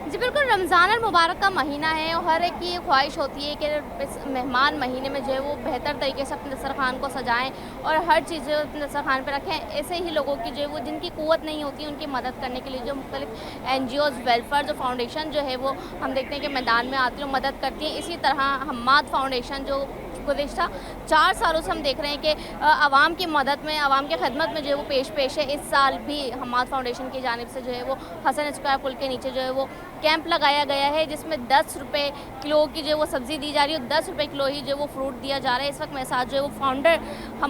जी बिल्कुल, रमज़ान मुबारक का महीना है और हर एक की ये ख्वाहिश होती है कि इस मेहमान महीने में जो है वो बेहतर तरीके से अपने दस्तरख़्वान को सजाएँ और हर चीज़ जो है अपने दस्तरख़्वान पे रखें। ऐसे ही लोगों की जो है वो जिनकी क़ुव्वत नहीं होती है, उनकी मदद करने के लिए जो मुख्तलिफ़ एनजीओज़, वेलफेयर जो फाउंडेशन जो है वो हम देखते हैं कि मैदान में आती है और मदद करती है। इसी तरह हम्माद फाउंडेशन जो गुज़िश्ता 4 सालों से हम देख रहे हैं कि आवाम की मदद में, आवाम की खिदमत में जो है वो पेश है। इस साल भी हम्माद फाउंडेशन की जानिब से जो है वो हसन स्क्वायर पुल के नीचे जो है वो कैंप लगाया गया है, जिसमें 10 रुपए किलो की जो है वो सब्ज़ी दी जा रही है और 10 रुपए किलो ही जो है वो फ्रूट दिया जा रहा है। इस वक्त मेरे साथ जो है वो फाउंडर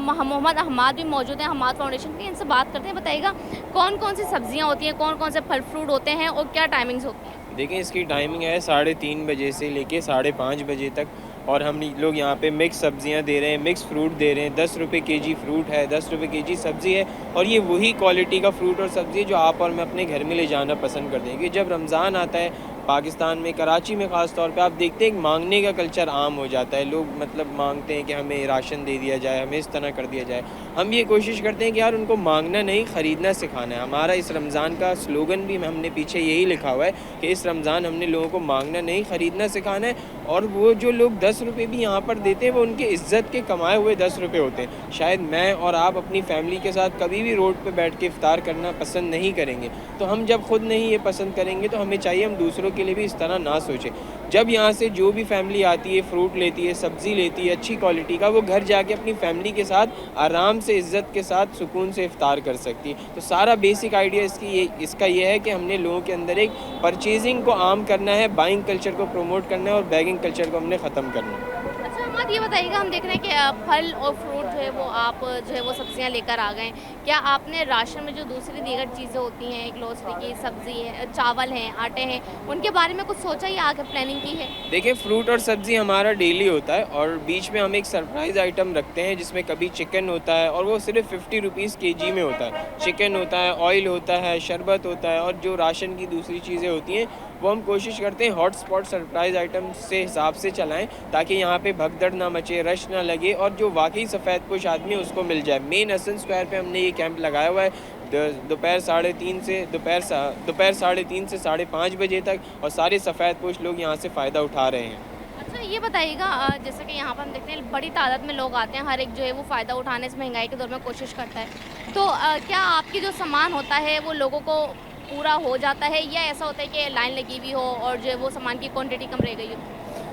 मोहम्मद हम्माद भी मौजूद हैं हम्माद फाउंडेशन के। इनसे बात करते हैं। बताइएगा कौन-कौन सी सब्ज़ियाँ होती हैं, कौन-कौन से फल फ्रूट होते हैं और क्या टाइमिंग्स होती हैं? देखिए, इसकी टाइमिंग है 3:30 बजे से लेके 5:30 बजे तक। और हम लोग यहाँ पे मिक्स सब्ज़ियाँ दे रहे हैं, मिक्स फ्रूट दे रहे हैं। 10 रुपए केजी फ्रूट है, 10 रुपए केजी सब्ज़ी है। और ये वही क्वालिटी का फ्रूट और सब्ज़ी है जो आप और मैं अपने घर में ले जाना पसंद कर देंगे। जब रमज़ान आता है पाकिस्तान में, कराची में ख़ास तौर पे, आप देखते हैं मांगने का कल्चर आम हो जाता है। लोग मतलब मांगते हैं कि हमें राशन दे दिया जाए, हमें इस तरह कर दिया जाए। हम ये कोशिश करते हैं कि यार उनको मांगना नहीं, ख़रीदना सिखाना है। हमारा इस रमज़ान का स्लोगन भी हमने पीछे यही लिखा हुआ है कि इस रमज़ान हमने लोगों को मांगना नहीं, ख़रीदना सिखाना है। और वो जो लोग 10 रुपए भी यहाँ पर देते हैं, वो उनके इज़्ज़त के कमाए हुए 10 रुपए होते हैं। शायद मैं और आप अपनी फ़ैमिली के साथ कभी भी रोड पे बैठ के इफ़्तार करना पसंद नहीं करेंगे। तो हम जब खुद नहीं ये पसंद करेंगे तो हमें चाहिए हम दूसरों के लिए भी इस तरह ना सोचें। जब यहाँ से जो भी फ़ैमिली आती है, फ्रूट लेती है, सब्ज़ी लेती है अच्छी क्वालिटी का, वो घर जाके अपनी फ़ैमिली के साथ आराम से, इज़्ज़त के साथ, सुकून से इफ़्तार कर सकती है। तो सारा बेसिक आइडिया इसका ये है कि हमने लोगों के अंदर एक परचेज़िंग को आम करना है, बाइंग कल्चर को प्रमोट करना है और बैगिंग कल्चर को हमने ख़त्म करना है। अच्छा हम्माद, ये बताइएगा हम देख रहे हैं कि फल और फ्रूट जो है वो आप जो है वो सब्जियां लेकर आ गए। क्या आपने राशन में जो दूसरी दीगर चीज़ें होती हैं, ग्रोसरी की सब्ज़ी है, चावल हैं, आटे हैं, उनके बारे में कुछ सोचा या आगे प्लानिंग की है? देखिए, फ्रूट और सब्ज़ी हमारा डेली होता है और बीच में हम एक सरप्राइज़ आइटम रखते हैं जिसमें कभी चिकन होता है और वो सिर्फ़ 50 रुपीज़ केजी में होता है। चिकन होता है, ऑयल होता है, शरबत होता है और जो राशन की दूसरी चीज़ें होती हैं, वो हम कोशिश करते हैं हॉट स्पॉट सरप्राइज़ आइटम से हिसाब से चलाएँ, ताकि यहाँ पे भगदड़ ना मचे, रश ना लगे और जो वाक़ई सफ़ेदपोश आदमी है उसको मिल जाए। मेन हसन स्क्वायर पे हमने ये कैंप लगाया हुआ है दोपहर 3:30 से दोपहर 3:30 से 5:30 बजे तक, और सारे सफ़ेदपोश लोग यहाँ से फ़ायदा उठा रहे हैं। अच्छा ये बताइएगा जैसे कि यहाँ पर हम देखते हैं बड़ी तादाद में लोग आते हैं, हर एक जो है वो फ़ायदा उठाने इस महंगाई के दौर में कोशिश करता है। तो क्या आपकी जो सामान होता है वो लोगों को पूरा हो जाता है या ऐसा होता है कि लाइन लगी हुई हो और जो है वो सामान की क्वांटिटी कम रह गई हो?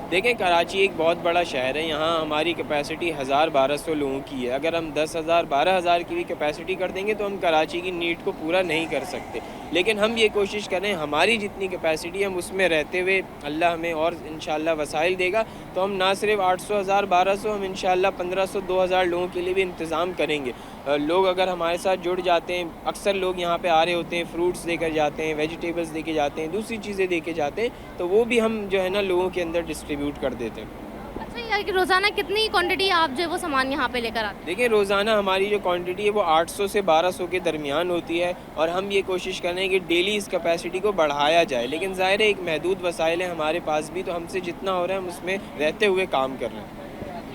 देखें, कराची एक बहुत बड़ा शहर है। यहाँ हमारी कैपेसिटी 1000-1200 लोगों की है। अगर हम 10,000 12,000 की भी कैपेसिटी कर देंगे तो हम कराची की नीड को पूरा नहीं कर सकते। लेकिन हम ये कोशिश करें हमारी जितनी कैपेसिटी हम उसमें रहते हुए, अल्लाह हमें और इंशाल्लाह वसाइल देगा तो हम ना सिर्फ 800, 1000, 1200, हम इंशाल्लाह 1500, 2000 लोगों के लिए भी इंतज़ाम करेंगे। लोग अगर हमारे साथ जुड़ जाते हैं, अक्सर लोग यहाँ पे आ रहे होते हैं, फ्रूट्स देकर जाते हैं, वेजिटेबल्स देके जाते हैं, दूसरी चीज़ें देके जाते हैं, तो वो भी हम जो है ना लोगों के अंदर डिस्ट्रीब्यूट कर देते हैं। अच्छा यार कि रोज़ाना कितनी क्वांटिटी आप जो है वो सामान यहाँ पे लेकर आते हैं? देखिए, रोज़ाना हमारी जो क्वांटिटी है वो 800 से 1200 के दरमियान होती है और हम ये कोशिश कर रहे हैं कि डेली इस कैपेसिटी को बढ़ाया जाए। लेकिन ज़ाहिर है एक महदूद वसाइल है हमारे पास भी, तो हमसे जितना हो रहा है हम उसमें रहते हुए काम कर रहे हैं।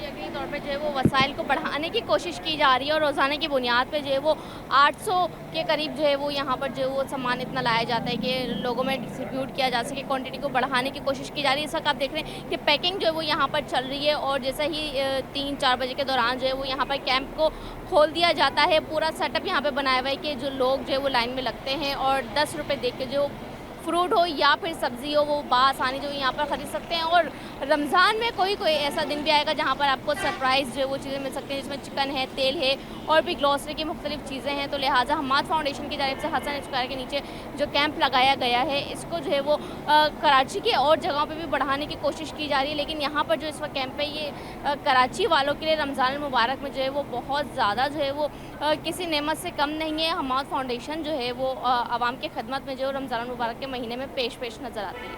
यकीनी तौर पे जो है वो वसाइल को बढ़ाने की कोशिश की जा रही है और रोज़ाना की बुनियाद पे जो है वो 800 के करीब जो है वो यहाँ पर जो है वो सामान इतना लाया जाता है कि लोगों में डिस्ट्रीब्यूट किया जा सके। क्वांटिटी को बढ़ाने की कोशिश की जा रही है। इस वक्त आप देख रहे हैं कि पैकिंग जो है वो यहाँ पर चल रही है और जैसे ही 3-4 बजे के दौरान जो है वो यहाँ पर कैंप को खोल दिया जाता है। पूरा सेटअप यहाँ पर बनाया हुआ है कि जो लोग जो है वो लाइन में लगते हैं और 10 रुपये दे के जो फ्रूट हो या फिर सब्ज़ी हो वो बआसानी जो यहाँ पर ख़रीद सकते हैं। और रमज़ान में कोई ऐसा दिन भी आएगा जहाँ पर आपको सरप्राइज़ जो है वो चीज़ें मिल सकती हैं, जिसमें चिकन है, तेल है और भी ग्रोसरी की मुख्तलिफ़ चीज़ें हैं। तो लिहाजा हम्माद फाउंडेशन की जानिब से हसन स्क्वायर के नीचे जो कैंप लगाया गया है, इसको जो है वो कराची के और जगहों पर भी बढ़ाने की कोशिश की जा रही है। लेकिन यहाँ पर जो इस वक्त कैंप है ये कराची वालों के लिए रमज़ान मुबारक में जो है वो बहुत ज़्यादा जो है वो किसी नेमत से कम नहीं है। हम्माद फाउंडेशन जो है वो आवाम की खिदमत में जो रमज़ान मुबारक के महीने में पेश नज़र आती है।